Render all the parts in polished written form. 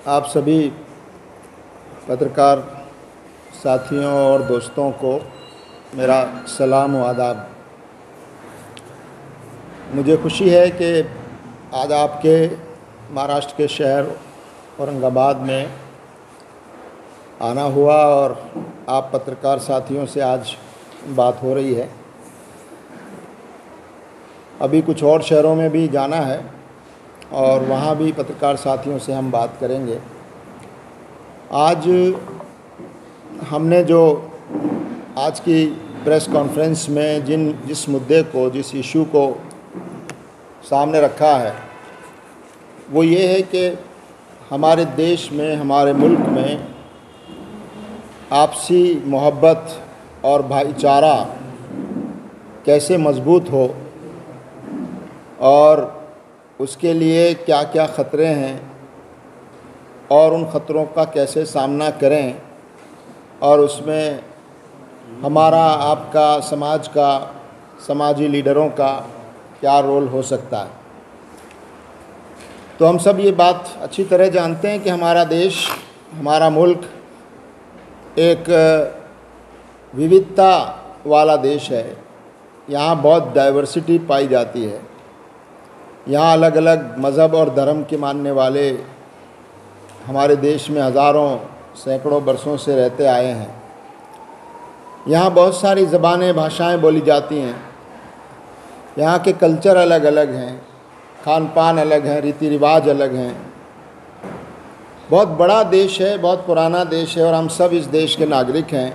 आप सभी पत्रकार साथियों और दोस्तों को मेरा सलाम व आदाब। मुझे खुशी है कि आज आपके महाराष्ट्र के शहर औरंगाबाद में आना हुआ और आप पत्रकार साथियों से आज बात हो रही है। अभी कुछ और शहरों में भी जाना है और वहाँ भी पत्रकार साथियों से हम बात करेंगे। आज हमने जो आज की प्रेस कॉन्फ्रेंस में जिस मुद्दे को, जिस इशू को सामने रखा है वो ये है कि हमारे देश में, हमारे मुल्क में आपसी मोहब्बत और भाईचारा कैसे मजबूत हो और उसके लिए क्या क्या ख़तरे हैं और उन ख़तरों का कैसे सामना करें और उसमें हमारा, आपका, समाज का, समाजी लीडरों का क्या रोल हो सकता है। तो हम सब ये बात अच्छी तरह जानते हैं कि हमारा देश, हमारा मुल्क एक विविधता वाला देश है। यहाँ बहुत डाइवर्सिटी पाई जाती है। यहाँ अलग अलग मज़हब और धर्म के मानने वाले हमारे देश में हज़ारों, सैकड़ों बरसों से रहते आए हैं। यहाँ बहुत सारी ज़बानें, भाषाएं बोली जाती हैं। यहाँ के कल्चर अलग अलग हैं, खान पान अलग हैं, रीति रिवाज अलग हैं। बहुत बड़ा देश है, बहुत पुराना देश है और हम सब इस देश के नागरिक हैं।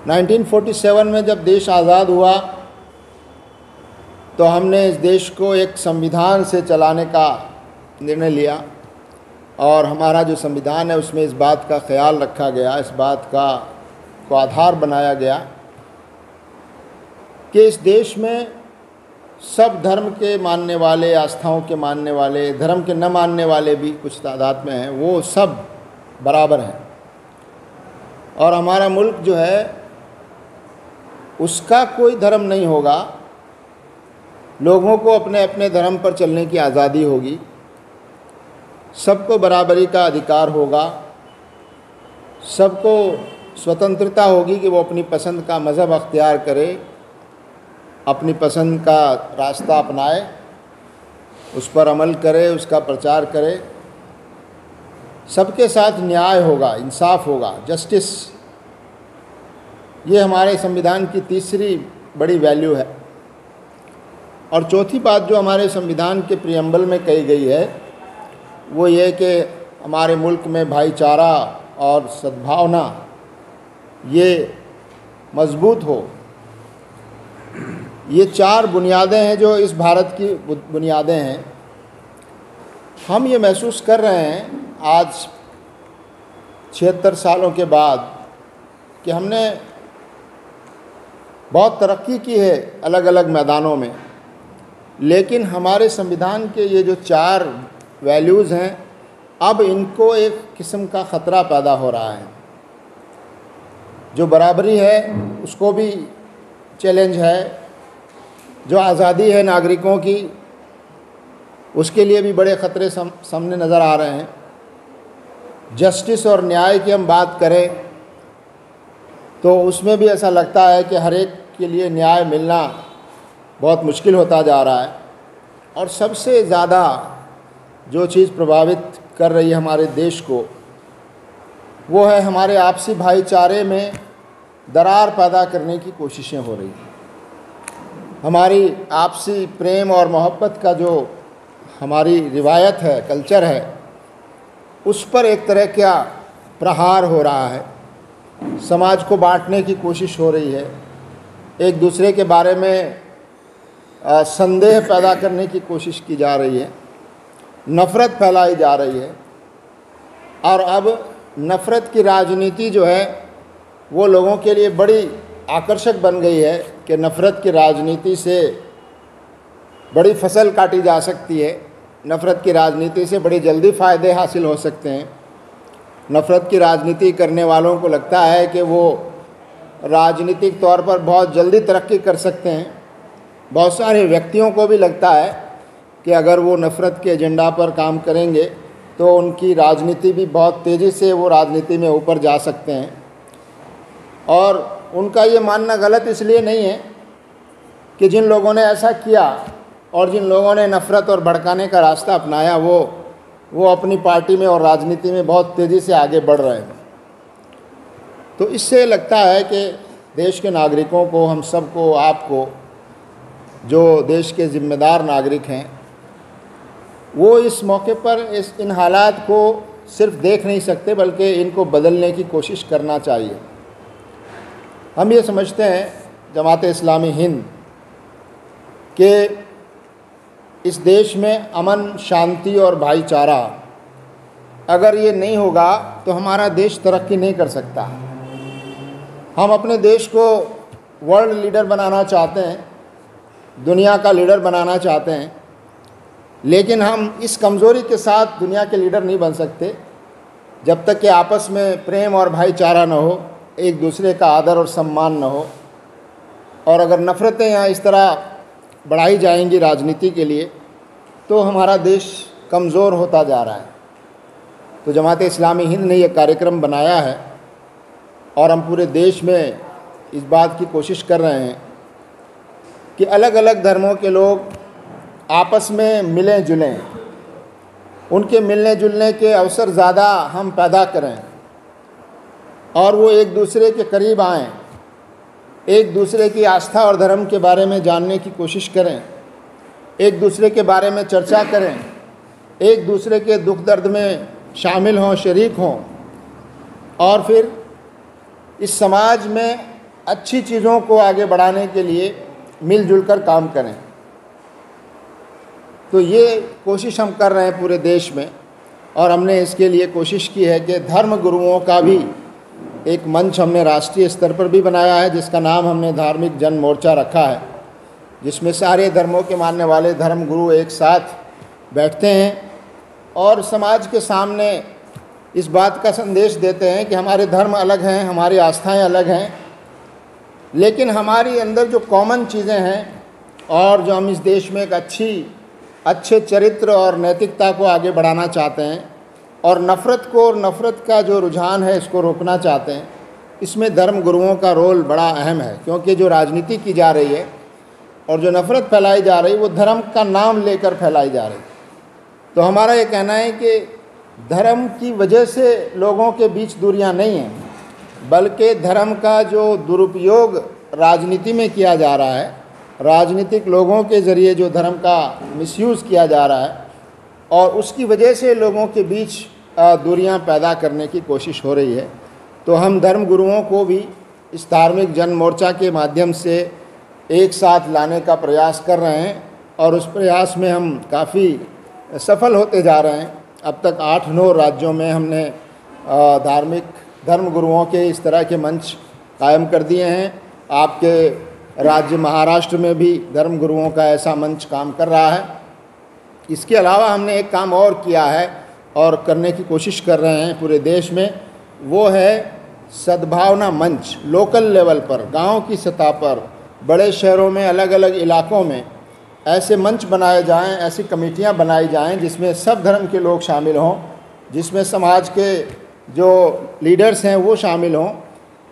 1947 में जब देश आज़ाद हुआ तो हमने इस देश को एक संविधान से चलाने का निर्णय लिया और हमारा जो संविधान है उसमें इस बात का ख्याल रखा गया, इस बात को आधार बनाया गया कि इस देश में सब धर्म के मानने वाले, आस्थाओं के मानने वाले, धर्म के न मानने वाले भी कुछ तादाद में हैं, वो सब बराबर हैं। और हमारा मुल्क जो है उसका कोई धर्म नहीं होगा। लोगों को अपने अपने धर्म पर चलने की आज़ादी होगी। सबको बराबरी का अधिकार होगा। सबको स्वतंत्रता होगी कि वो अपनी पसंद का मज़हब अख्तियार करे, अपनी पसंद का रास्ता अपनाए, उस पर अमल करे, उसका प्रचार करे। सबके साथ न्याय होगा, इंसाफ होगा, जस्टिस। ये हमारे संविधान की तीसरी बड़ी वैल्यू है। और चौथी बात जो हमारे संविधान के प्रियम्बल में कही गई है वो ये कि हमारे मुल्क में भाईचारा और सद्भावना ये मजबूत हो। ये चार बुनियादें हैं जो इस भारत की बुनियादें हैं। हम ये महसूस कर रहे हैं आज 76 सालों के बाद कि हमने बहुत तरक्की की है अलग अलग मैदानों में, लेकिन हमारे संविधान के ये जो चार वैल्यूज़ हैं अब इनको एक किस्म का ख़तरा पैदा हो रहा है। जो बराबरी है उसको भी चैलेंज है, जो आज़ादी है नागरिकों की उसके लिए भी बड़े ख़तरे सामने नज़र आ रहे हैं। जस्टिस और न्याय की हम बात करें तो उसमें भी ऐसा लगता है कि हर एक के लिए न्याय मिलना बहुत मुश्किल होता जा रहा है। और सबसे ज़्यादा जो चीज़ प्रभावित कर रही है हमारे देश को वो है हमारे आपसी भाईचारे में दरार पैदा करने की कोशिशें हो रही हैं। हमारी आपसी प्रेम और मोहब्बत का जो हमारी रिवायत है, कल्चर है, उस पर एक तरह का प्रहार हो रहा है। समाज को बांटने की कोशिश हो रही है। एक दूसरे के बारे में संदेह पैदा करने की कोशिश की जा रही है। नफ़रत फैलाई जा रही है। और अब नफ़रत की राजनीति जो है वो लोगों के लिए बड़ी आकर्षक बन गई है कि नफ़रत की राजनीति से बड़ी फसल काटी जा सकती है। नफ़रत की राजनीति से बड़ी जल्दी फ़ायदे हासिल हो सकते हैं। नफ़रत की राजनीति करने वालों को लगता है कि वो राजनीतिक तौर पर बहुत जल्दी तरक्की कर सकते हैं। बहुत सारे व्यक्तियों को भी लगता है कि अगर वो नफ़रत के एजेंडा पर काम करेंगे तो उनकी राजनीति भी बहुत तेज़ी से वो राजनीति में ऊपर जा सकते हैं। और उनका ये मानना गलत इसलिए नहीं है कि जिन लोगों ने ऐसा किया और जिन लोगों ने नफ़रत और भड़काने का रास्ता अपनाया वो अपनी पार्टी में और राजनीति में बहुत तेज़ी से आगे बढ़ रहे हैं। तो इससे लगता है कि देश के नागरिकों को, हम सबको, आपको, जो देश के ज़िम्मेदार नागरिक हैं, वो इस मौके पर इन हालात को सिर्फ देख नहीं सकते बल्कि इनको बदलने की कोशिश करना चाहिए। हम ये समझते हैं जमात इस्लामी हिंद कि इस देश में अमन, शांति और भाईचारा अगर ये नहीं होगा तो हमारा देश तरक्की नहीं कर सकता। हम अपने देश को वर्ल्ड लीडर बनाना चाहते हैं, दुनिया का लीडर बनाना चाहते हैं, लेकिन हम इस कमज़ोरी के साथ दुनिया के लीडर नहीं बन सकते जब तक कि आपस में प्रेम और भाईचारा न हो, एक दूसरे का आदर और सम्मान न हो। और अगर नफ़रतें यहाँ इस तरह बढ़ाई जाएंगी राजनीति के लिए तो हमारा देश कमज़ोर होता जा रहा है। तो जमात इस्लामी हिंद ने यह कार्यक्रम बनाया है और हम पूरे देश में इस बात की कोशिश कर रहे हैं कि अलग अलग धर्मों के लोग आपस में मिलें जुलें, उनके मिलने जुलने के अवसर ज़्यादा हम पैदा करें और वो एक दूसरे के करीब आएं, एक दूसरे की आस्था और धर्म के बारे में जानने की कोशिश करें, एक दूसरे के बारे में चर्चा करें, एक दूसरे के दुख दर्द में शामिल हों, शरीक हों और फिर इस समाज में अच्छी चीज़ों को आगे बढ़ाने के लिए मिलजुल कर काम करें। तो ये कोशिश हम कर रहे हैं पूरे देश में और हमने इसके लिए कोशिश की है कि धर्म गुरुओं का भी एक मंच हमने राष्ट्रीय स्तर पर भी बनाया है जिसका नाम हमने धार्मिक जन मोर्चा रखा है, जिसमें सारे धर्मों के मानने वाले धर्म गुरु एक साथ बैठते हैं और समाज के सामने इस बात का संदेश देते हैं कि हमारे धर्म अलग हैं, हमारी आस्थाएं अलग हैं, लेकिन हमारी अंदर जो कॉमन चीज़ें हैं और जो हम इस देश में एक अच्छे चरित्र और नैतिकता को आगे बढ़ाना चाहते हैं और नफ़रत को और नफ़रत का जो रुझान है इसको रोकना चाहते हैं, इसमें धर्म गुरुओं का रोल बड़ा अहम है। क्योंकि जो राजनीति की जा रही है और जो नफ़रत फैलाई जा रही है वो धर्म का नाम लेकर फैलाई जा रही है। तो हमारा ये कहना है कि धर्म की वजह से लोगों के बीच दूरियां नहीं हैं, बल्कि धर्म का जो दुरुपयोग राजनीति में किया जा रहा है, राजनीतिक लोगों के ज़रिए जो धर्म का मिसयूज़ किया जा रहा है और उसकी वजह से लोगों के बीच दूरियां पैदा करने की कोशिश हो रही है। तो हम धर्म गुरुओं को भी इस धार्मिक जन मोर्चा के माध्यम से एक साथ लाने का प्रयास कर रहे हैं और उस प्रयास में हम काफ़ी सफल होते जा रहे हैं। अब तक 8-9 राज्यों में हमने धार्मिक धर्म गुरुओं के इस तरह के मंच कायम कर दिए हैं। आपके राज्य महाराष्ट्र में भी धर्म गुरुओं का ऐसा मंच काम कर रहा है। इसके अलावा हमने एक काम और किया है और करने की कोशिश कर रहे हैं पूरे देश में, वो है सद्भावना मंच। लोकल लेवल पर, गांव की सतह पर, बड़े शहरों में, अलग अलग इलाकों में ऐसे मंच बनाए जाएं, ऐसी कमेटियां बनाई जाएं जिसमें सब धर्म के लोग शामिल हों, जिसमें समाज के जो लीडर्स हैं वो शामिल हों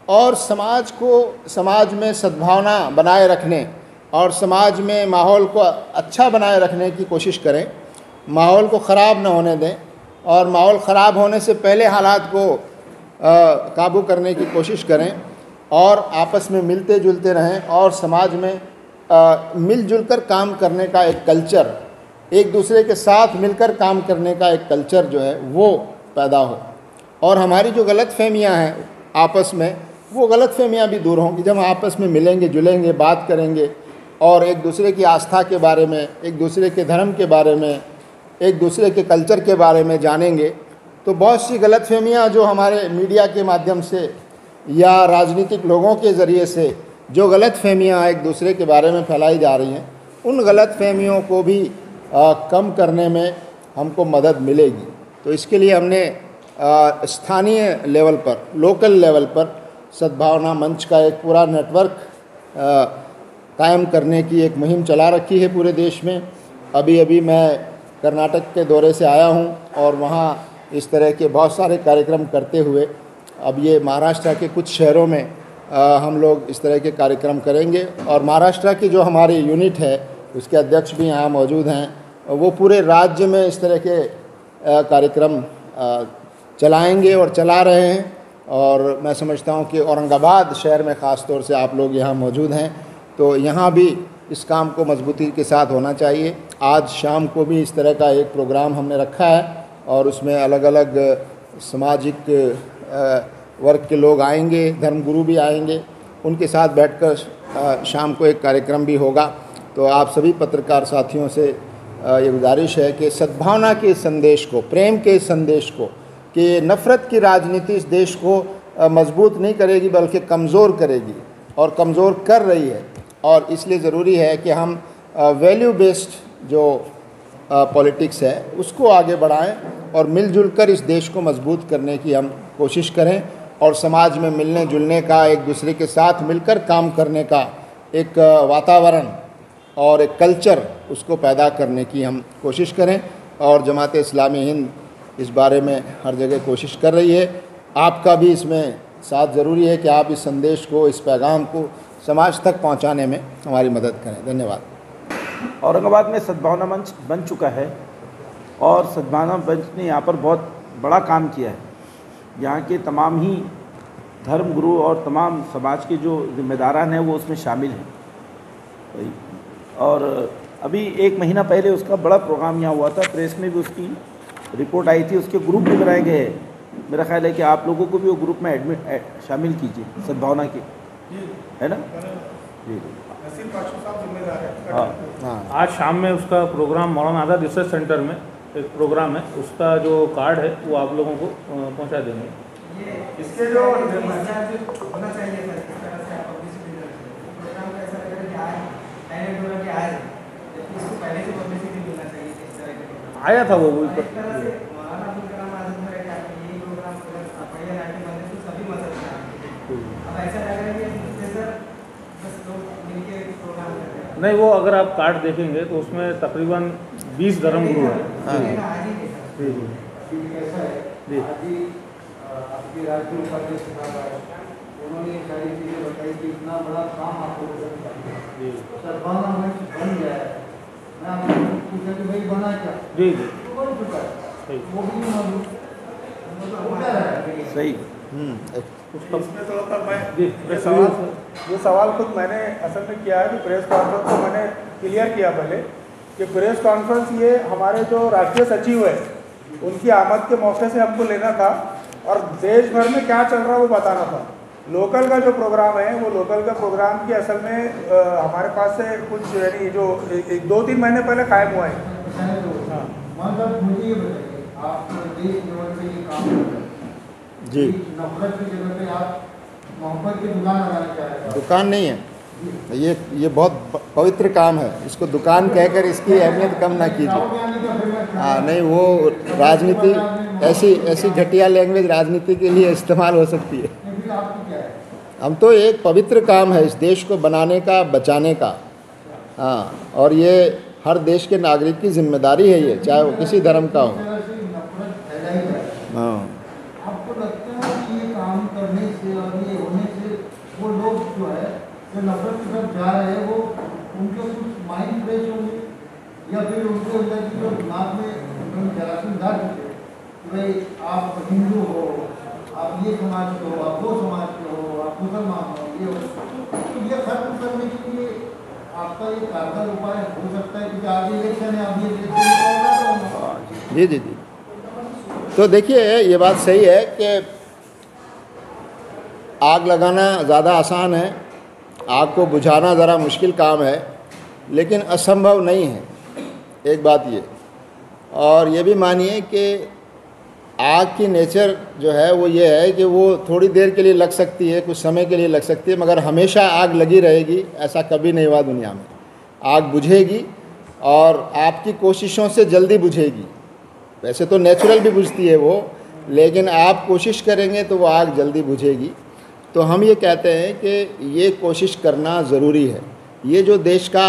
और समाज में सद्भावना बनाए रखने और समाज में माहौल को अच्छा बनाए रखने की कोशिश करें, माहौल को ख़राब न होने दें और माहौल ख़राब होने से पहले हालात को काबू करने की कोशिश करें और आपस में मिलते जुलते रहें और समाज में मिलजुल कर काम करने का एक कल्चर, एक दूसरे के साथ मिलकर काम करने का एक कल्चर जो है वो पैदा हो और हमारी जो गलतफहमियां हैं आपस में, वो गलतफहमियां भी दूर होंगी जब हम आपस में मिलेंगे जुलेंगे, बात करेंगे और एक दूसरे की आस्था के बारे में, एक दूसरे के धर्म के बारे में, एक दूसरे के कल्चर के बारे में जानेंगे। तो बहुत सी गलतफहमियां जो हमारे मीडिया के माध्यम से या राजनीतिक लोगों के ज़रिए से जो गलतफहमियां एक दूसरे के बारे में फैलाई जा रही हैं, उन गलतफहमियों को भी कम करने में हमको मदद मिलेगी। तो इसके लिए हमने स्थानीय लेवल पर, लोकल लेवल पर सद्भावना मंच का एक पूरा नेटवर्क कायम करने की एक मुहिम चला रखी है पूरे देश में अभी अभी मैं कर्नाटक के दौरे से आया हूँ और वहाँ इस तरह के बहुत सारे कार्यक्रम करते हुए अब ये महाराष्ट्र के कुछ शहरों में हम लोग इस तरह के कार्यक्रम करेंगे। और महाराष्ट्र की जो हमारी यूनिट है उसके अध्यक्ष भी यहाँ मौजूद हैं, वो पूरे राज्य में इस तरह के कार्यक्रम चलाएंगे और चला रहे हैं। और मैं समझता हूँ कि औरंगाबाद शहर में ख़ास तौर से आप लोग यहाँ मौजूद हैं, तो यहाँ भी इस काम को मजबूती के साथ होना चाहिए। आज शाम को भी इस तरह का एक प्रोग्राम हमने रखा है और उसमें अलग अलग सामाजिक वर्ग के लोग आएंगे, धर्मगुरु भी आएंगे, उनके साथ बैठकर शाम को एक कार्यक्रम भी होगा। तो आप सभी पत्रकार साथियों से ये गुजारिश है कि सद्भावना के संदेश को, प्रेम के संदेश को, कि नफ़रत की राजनीति इस देश को मजबूत नहीं करेगी बल्कि कमज़ोर करेगी और कमज़ोर कर रही है। और इसलिए ज़रूरी है कि हम वैल्यू बेस्ड जो पॉलिटिक्स है उसको आगे बढ़ाएं और मिलजुल कर इस देश को मजबूत करने की हम कोशिश करें और समाज में मिलने जुलने का, एक दूसरे के साथ मिलकर काम करने का एक वातावरण और एक कल्चर उसको पैदा करने की हम कोशिश करें। और जमात इस्लामी हिंद इस बारे में हर जगह कोशिश कर रही है। आपका भी इसमें साथ ज़रूरी है कि आप इस संदेश को, इस पैगाम को समाज तक पहुंचाने में हमारी मदद करें। धन्यवाद। औरंगाबाद में सद्भावना मंच बन चुका है और सद्भावना मंच ने यहाँ पर बहुत बड़ा काम किया है। यहाँ के तमाम ही धर्म गुरु और तमाम समाज के जो जिम्मेदारान हैं वो उसमें शामिल हैं। और अभी 1 महीना पहले उसका बड़ा प्रोग्राम यहाँ हुआ था, प्रेस में भी उसकी रिपोर्ट आई थी, उसके ग्रुप भी बनाए गए हैं। मेरा ख्याल है कि आप लोगों को भी वो ग्रुप में शामिल कीजिए सद्भावना के, है ना जी। हाँ, आज शाम में उसका प्रोग्राम मौलाना आज़ाद रिसर्च सेंटर में एक प्रोग्राम है, उसका जो कार्ड है वो आप लोगों को पहुंचा देंगे। इसके जो होना चाहिए आया था वो नहीं, वो अगर आप कार्ड देखेंगे तो उसमें तकरीबन 20 धर्मगुरु हैं। आपके राज्य उपाध्यक्ष उन्होंने सारी चीज़ें बताई कि इतना बड़ा काम आपको सद्भावना मंच बन गया है। मैं आपको पूछा कि भाई बना क्या? जी तो बन चुका है, वो भी सही। इसमें थोड़ा सा मैं ये सवाल खुद मैंने असल में किया है कि प्रेस कॉन्फ्रेंस को मैंने क्लियर किया पहले कि प्रेस कॉन्फ्रेंस ये हमारे जो राष्ट्रीय सचिव है उनकी आमद के मौके से हमको लेना था और देश भर में क्या चल रहा है वो बताना था। लोकल का जो प्रोग्राम है वो लोकल का प्रोग्राम की असल में हमारे पास से कुछ यानी जो 2-3 महीने पहले कायम हुआ है। मुझे ये बताइए, आप देश लेवल पे ये काम कर रहे हैं जी, नफरत की जगह पे आप मोहब्बत की दुकान लगाना चाह रहे हैं। दुकान नहीं है, ये बहुत पवित्र काम है, इसको दुकान कहकर इसकी अहमियत कम ना कीजिए। हाँ नहीं, वो राजनीति ऐसी घटिया लैंग्वेज राजनीति के लिए इस्तेमाल हो सकती है। हम तो एक पवित्र काम है इस देश को बनाने का, बचाने का। हाँ, और ये हर देश के नागरिक की जिम्मेदारी है, ये चाहे वो किसी धर्म का हो। हाँ, आपको लगता है कि ये काम करने से और ये होने से वो लोग जो है जो नफरत की तरफ जा रहे हैं वो उनके कुछ माइंड फ्रेश होंगे या फिर उनके अंदर की जो दिमाग में उन्होंने जरासीम डाल चुके कि भाई आप हिंदू हो, आप ये समाज के हो, आप वो समाज के हो, आप मुसलमान हो, ये हो, तो ये खत्म करने के लिए आपका ये कारगर उपाय हो सकता है क्योंकि आगे इलेक्शन है, अभी इलेक्शन। जी जी जी। तो देखिए ये बात सही है कि आग लगाना ज़्यादा आसान है, आग को बुझाना ज़रा मुश्किल काम है, लेकिन असंभव नहीं है। एक बात ये, और ये भी मानिए कि आग की नेचर जो है वो ये है कि वो थोड़ी देर के लिए लग सकती है, कुछ समय के लिए लग सकती है, मगर हमेशा आग लगी रहेगी ऐसा कभी नहीं हुआ दुनिया में। आग बुझेगी और आपकी कोशिशों से जल्दी बुझेगी। वैसे तो नेचुरल भी बुझती है वो, लेकिन आप कोशिश करेंगे तो वो आग जल्दी बुझेगी। तो हम ये कहते हैं कि ये कोशिश करना ज़रूरी है। ये जो देश का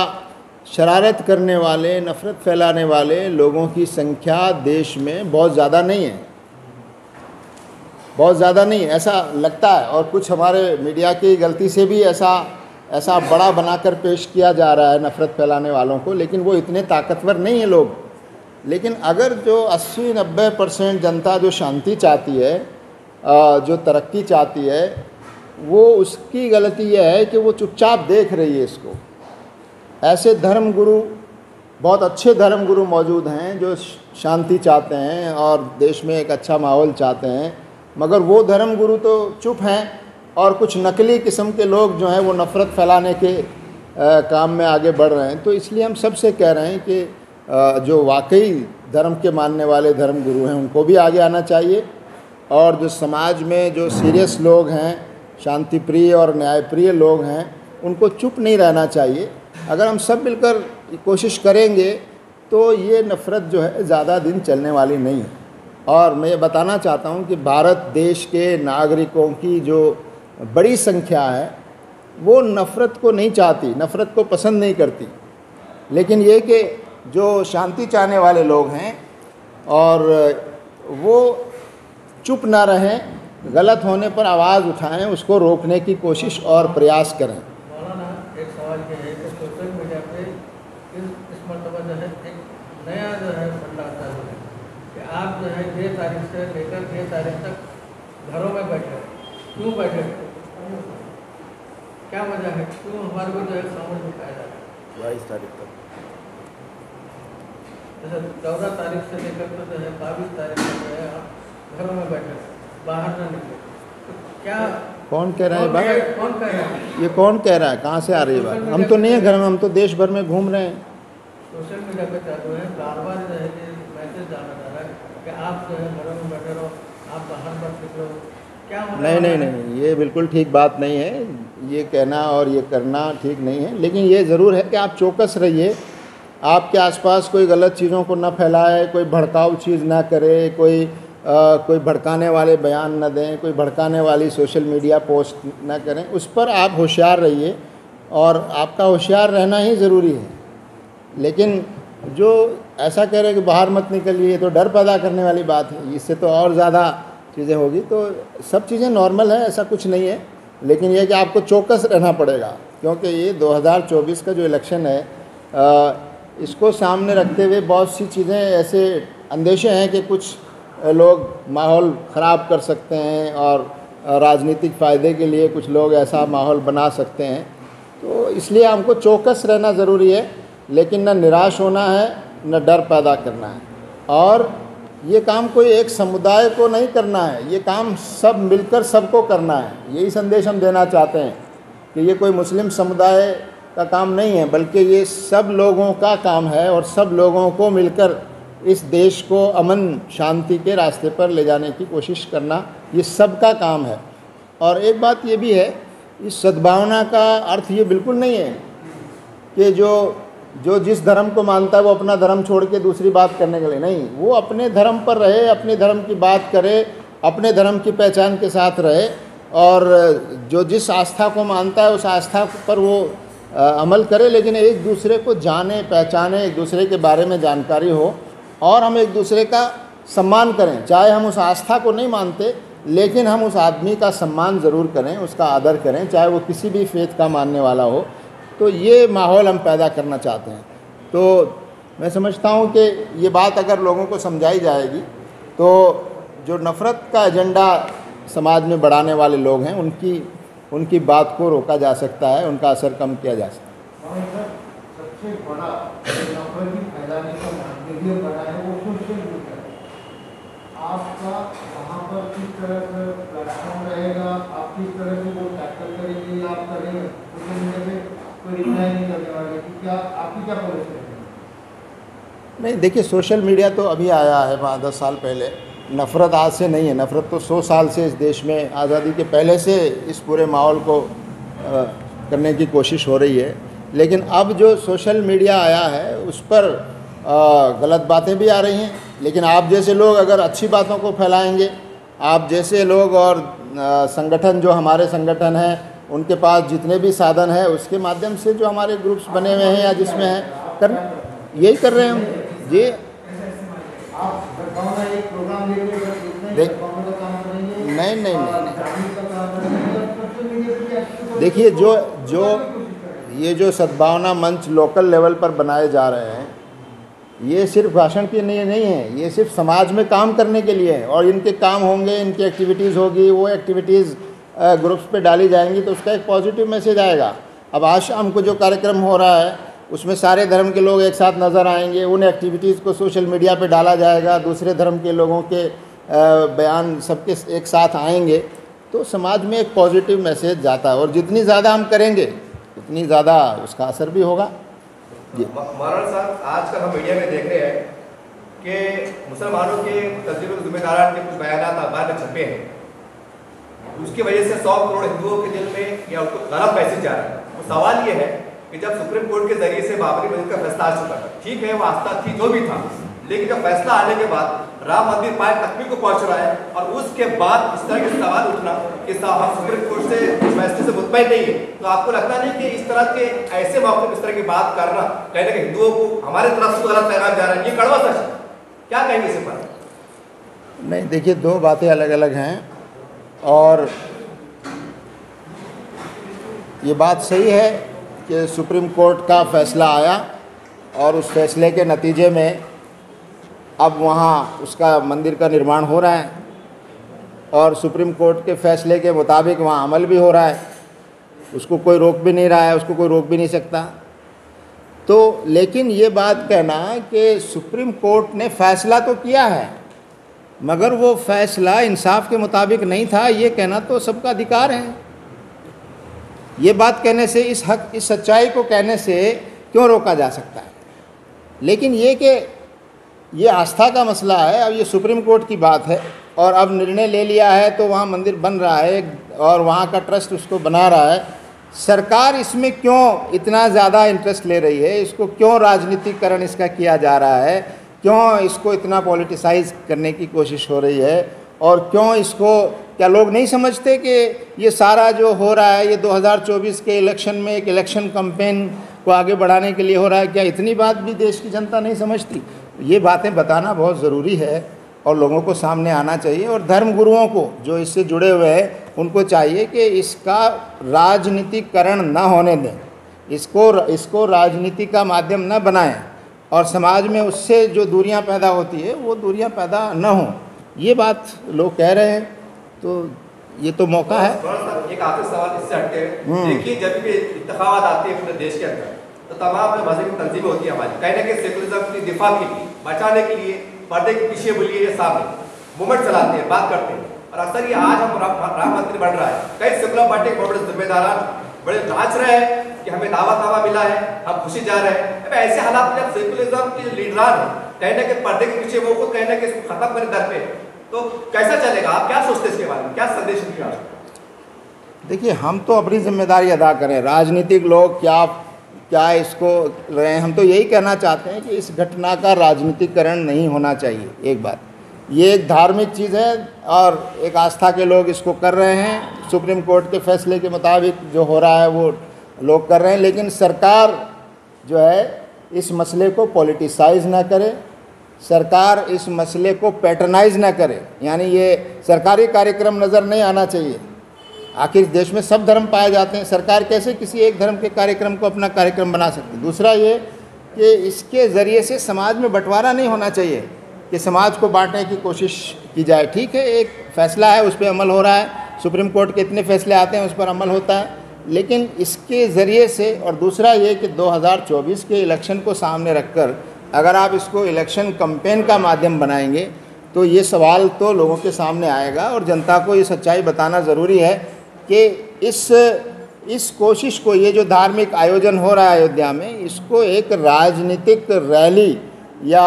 शरारत करने वाले, नफ़रत फैलाने वाले लोगों की संख्या देश में बहुत ज़्यादा नहीं है, बहुत ज़्यादा नहीं, ऐसा लगता है। और कुछ हमारे मीडिया की गलती से भी ऐसा बड़ा बनाकर पेश किया जा रहा है नफ़रत फैलाने वालों को, लेकिन वो इतने ताकतवर नहीं है लोग। लेकिन अगर जो 80-90% जनता जो शांति चाहती है, जो तरक्की चाहती है, वो उसकी गलती यह है कि वो चुपचाप देख रही है इसको। ऐसे धर्मगुरु, बहुत अच्छे धर्मगुरु मौजूद हैं जो शांति चाहते हैं और देश में एक अच्छा माहौल चाहते हैं, मगर वो धर्मगुरु तो चुप हैं और कुछ नकली किस्म के लोग जो हैं वो नफ़रत फैलाने के काम में आगे बढ़ रहे हैं। तो इसलिए हम सबसे कह रहे हैं कि जो वाकई धर्म के मानने वाले धर्मगुरु हैं उनको भी आगे आना चाहिए, और जो समाज में जो सीरियस लोग हैं, शांति प्रिय और न्यायप्रिय लोग हैं, उनको चुप नहीं रहना चाहिए। अगर हम सब मिलकर कोशिश करेंगे तो ये नफ़रत जो है ज़्यादा दिन चलने वाली नहीं है। और मैं ये बताना चाहता हूँ कि भारत देश के नागरिकों की जो बड़ी संख्या है वो नफ़रत को नहीं चाहती, नफ़रत को पसंद नहीं करती, लेकिन ये कि जो शांति चाहने वाले लोग हैं और वो चुप ना रहें, गलत होने पर आवाज़ उठाएं, उसको रोकने की कोशिश और प्रयास करें। मौलाना, एक सवाल ये है कि सोशल मीडिया पे इस मरतबा जो है एक नया जो है फंडा आता है कि आप जो है 6 तारीख से लेकर 6 तारीख तक घरों में बैठे, क्यों बैठे, क्या वजह है, क्यों हमारे को जो है सामूहिक दिखाया जा रहा है 22 तारीख तक, जैसे 14 तारीख से लेकर तो जो है 22 तारीख तक जो है आप घरों में बैठे, बाहर ना निकले, तो क्या कौन कह रहा है बात? कौन कह रहा है? ये कौन कह रहा है? कहाँ से आ रही है बात? हम तो नहीं है घर में, हम तो देश भर में घूम रहे हैं। सोशल मीडिया पे चालू है, बार बार जो है कि मैसेज डाला जा रहा है कि आप जो है घरों में बैठे रहो, आप बाहर मत निकलो, क्या नहीं, ये बिल्कुल ठीक बात नहीं है। ये कहना और ये करना ठीक नहीं है, लेकिन ये ज़रूर है कि आप चौकस रहिए, आपके आसपास कोई गलत चीज़ों को न फैलाए, कोई भड़काऊ चीज़ ना करे, कोई भड़काने वाले बयान न दें, कोई भड़काने वाली सोशल मीडिया पोस्ट न करें, उस पर आप होशियार रहिए, और आपका होशियार रहना ही ज़रूरी है। लेकिन जो ऐसा कह रहे हैं कि बाहर मत निकलिए, तो डर पैदा करने वाली बात है, इससे तो और ज़्यादा चीज़ें होगी। तो सब चीज़ें नॉर्मल है, ऐसा कुछ नहीं है, लेकिन यह कि आपको चौकस रहना पड़ेगा, क्योंकि ये 2024 का जो इलेक्शन है, इसको सामने रखते हुए बहुत सी चीज़ें ऐसे अंदेशे हैं कि कुछ लोग माहौल ख़राब कर सकते हैं और राजनीतिक फ़ायदे के लिए कुछ लोग ऐसा माहौल बना सकते हैं। तो इसलिए हमको चौकस रहना ज़रूरी है, लेकिन न निराश होना है, न डर पैदा करना है। और ये काम कोई एक समुदाय को नहीं करना है, ये काम सब मिलकर सबको करना है। यही संदेश हम देना चाहते हैं कि ये कोई मुस्लिम समुदाय का काम नहीं है, बल्कि ये सब लोगों का काम है, और सब लोगों को मिलकर इस देश को अमन शांति के रास्ते पर ले जाने की कोशिश करना ये सबका काम है। और एक बात ये भी है, इस सद्भावना का अर्थ ये बिल्कुल नहीं है कि जो जिस धर्म को मानता है वो अपना धर्म छोड़ के दूसरी बात करने के लिए नहीं, वो अपने धर्म पर रहे, अपने धर्म की बात करे, अपने धर्म की पहचान के साथ रहे, और जो जिस आस्था को मानता है उस आस्था पर वो अमल करे, लेकिन एक दूसरे को जाने पहचाने, एक दूसरे के बारे में जानकारी हो, और हम एक दूसरे का सम्मान करें। चाहे हम उस आस्था को नहीं मानते, लेकिन हम उस आदमी का सम्मान ज़रूर करें, उसका आदर करें, चाहे वो किसी भी फेथ का मानने वाला हो। तो ये माहौल हम पैदा करना चाहते हैं। तो मैं समझता हूँ कि ये बात अगर लोगों को समझाई जाएगी तो जो नफ़रत का एजेंडा समाज में बढ़ाने वाले लोग हैं उनकी बात को रोका जा सकता है, उनका असर कम किया जा सकता है। सबसे बड़ा नफरत फैलाने का मीडियम बना है वो सोशल मीडिया। आपका वहाँ पर किस तरह से प्लेटफॉर्म रहेगा, आप किस तरह से वो टैकल करेंगे या आप करेंगे, सोशल मीडिया पे कोई रिप्लाई नहीं करने वाले कि क्या आपकी क्या पॉलिसी है? नहीं, देखिए, सोशल मीडिया तो अभी आया है 5-10 साल पहले, नफ़रत आज से नहीं है। नफ़रत तो 100 साल से इस देश में आज़ादी के पहले से इस पूरे माहौल को करने की कोशिश हो रही है। लेकिन अब जो सोशल मीडिया आया है उस पर गलत बातें भी आ रही हैं, लेकिन आप जैसे लोग अगर अच्छी बातों को फैलाएंगे, आप जैसे लोग और संगठन जो हमारे संगठन हैं उनके पास जितने भी साधन है उसके माध्यम से जो हमारे ग्रुप्स बने हुए हैं या जिसमें हैं कर यही कर रहे हैं हम जी। आप सद्भावना एक प्रोग्राम लेके बस इतना ही सद्भावना का काम करेंगे? नहीं नहीं नहीं जागरूकता का काम करेंगे या सोशल मीडिया पे भी एक्टिव? देखिए ये जो सद्भावना मंच लोकल लेवल पर बनाए जा रहे हैं ये सिर्फ भाषण के लिए नहीं है, ये सिर्फ समाज में काम करने के लिए है। और इनके काम होंगे, इनकी एक्टिविटीज़ होगी, वो एक्टिविटीज़ ग्रुप्स पे डाली जाएंगी तो उसका एक पॉजिटिव मैसेज आएगा। अब आज शाम को जो कार्यक्रम हो रहा है उसमें सारे धर्म के लोग एक साथ नज़र आएंगे, उन एक्टिविटीज़ को सोशल मीडिया पे डाला जाएगा, दूसरे धर्म के लोगों के बयान सबके एक साथ आएंगे तो समाज में एक पॉजिटिव मैसेज जाता है। और जितनी ज़्यादा हम करेंगे उतनी ज़्यादा उसका असर भी होगा जी। महाराज साहब, आजकल हम मीडिया में देख रहे हैं कि मुसलमानों के तस्दीक ज़िम्मेदारान के कुछ बयान अखबार में छपे हैं, उसकी वजह से 100 करोड़ हिंदुओं के दिल में या उनको गलत मैसेज जा रहा है। तो सवाल ये है कि जब सुप्रीम कोर्ट के जरिए से बाबरी मस्जिद का फैसला आ चुका था, ठीक है वो आस्था थी जो भी था, लेकिन जब फैसला आने के बाद राम मंदिर पाए तकमील को पहुंच रहा है और उसके बाद इस तरह के सवाल उठना कि हम सुप्रीम कोर्ट से फैसले से मुतमईन नहीं है, तो आपको लगता नहीं कि इस तरह के ऐसे मौके पर इस तरह की बात करना कहने के हिंदुओं को हमारे तरफ से गलत पैगाम जा रहा है, ये कड़वा सच है, क्या कहेंगे इस पर? नहीं देखिए, दो बातें अलग अलग हैं। और ये बात सही है कि सुप्रीम कोर्ट का फैसला आया और उस फैसले के नतीजे में अब वहाँ उसका मंदिर का निर्माण हो रहा है और सुप्रीम कोर्ट के फैसले के मुताबिक वहाँ अमल भी हो रहा है, उसको कोई रोक भी नहीं रहा है, उसको कोई रोक भी नहीं सकता। तो लेकिन ये बात कहना कि सुप्रीम कोर्ट ने फ़ैसला तो किया है मगर वो फ़ैसला इंसाफ के मुताबिक नहीं था, ये कहना तो सबका अधिकार है। ये बात कहने से, इस सच्चाई को कहने से क्यों रोका जा सकता है? लेकिन ये कि ये आस्था का मसला है, अब ये सुप्रीम कोर्ट की बात है और अब निर्णय ले लिया है तो वहाँ मंदिर बन रहा है और वहाँ का ट्रस्ट उसको बना रहा है। सरकार इसमें क्यों इतना ज़्यादा इंटरेस्ट ले रही है? इसको क्यों राजनीतिकरण इसका किया जा रहा है? क्यों इसको इतना पॉलिटिसाइज करने की कोशिश हो रही है? और क्यों इसको, क्या लोग नहीं समझते कि ये सारा जो हो रहा है ये 2024 के इलेक्शन में एक इलेक्शन कैंपेन को आगे बढ़ाने के लिए हो रहा है? क्या इतनी बात भी देश की जनता नहीं समझती? ये बातें बताना बहुत ज़रूरी है और लोगों को सामने आना चाहिए। और धर्म गुरुओं को जो इससे जुड़े हुए हैं उनको चाहिए कि इसका राजनीतिकरण न होने दें, इसको राजनीति का मध्यम न बनाएं और समाज में उससे जो दूरियां पैदा होती है वो दूरियां पैदा न हों। ये बात लोग कह रहे हैं, तो ये तो मौका है। एक आखिरी सवाल इससे हटके, देखिए जब भी इंतखाबात आती है पूरे देश के अंदर तो तमाम मजहबी तंजीमें होती है हमारी, कहीं ना कहीं सेकुलरिज्म की दिफा के लिए, बचाने के लिए पर्दे के पीछे बोलिए या सामने मूवमेंट चलाते हैं, बात करते हैं। और अक्सर ये आज हम राम मंदिर बन रहा है, कई सेकुलर पार्टी के बड़े जिम्मेदार बड़े नाच रहे हैं कि हमें दावा मिला है, हम खुशी जा रहे हैं। अब ऐसे हालात में सेकुलरिज्म के लीडरान है, कहीं ना कहीं पर्दे के पीछे वो खुद कहीं ना कहीं इसको खत्म करें दर पे, तो कैसा चलेगा? आप क्या सोचते हैं इसके बारे में, क्या संदेश दिया? देखिए, हम तो अपनी जिम्मेदारी अदा करें, राजनीतिक लोग क्या इसको रहे हैं। हम तो यही कहना चाहते हैं कि इस घटना का राजनीतिकरण नहीं होना चाहिए। एक बात, ये एक धार्मिक चीज़ है और एक आस्था के लोग इसको कर रहे हैं, सुप्रीम कोर्ट के फैसले के मुताबिक जो हो रहा है वो लोग कर रहे हैं। लेकिन सरकार जो है इस मसले को पॉलिटिसाइज ना करे, सरकार इस मसले को पैटर्नाइज ना करे, यानी ये सरकारी कार्यक्रम नज़र नहीं आना चाहिए। आखिर देश में सब धर्म पाए जाते हैं, सरकार कैसे किसी एक धर्म के कार्यक्रम को अपना कार्यक्रम बना सकती है? दूसरा ये कि इसके ज़रिए से समाज में बंटवारा नहीं होना चाहिए कि समाज को बांटने की कोशिश की जाए। ठीक है, एक फ़ैसला है, उस पर अमल हो रहा है, सुप्रीम कोर्ट के इतने फैसले आते हैं उस पर अमल होता है, लेकिन इसके ज़रिए से, और दूसरा ये कि 2024 के इलेक्शन को सामने रखकर अगर आप इसको इलेक्शन कैंपेन का माध्यम बनाएंगे तो ये सवाल तो लोगों के सामने आएगा और जनता को ये सच्चाई बताना ज़रूरी है कि इस कोशिश को, ये जो धार्मिक आयोजन हो रहा है अयोध्या में, इसको एक राजनीतिक रैली या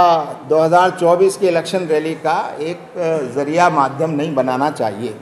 2024 के इलेक्शन रैली का एक ज़रिया माध्यम नहीं बनाना चाहिए।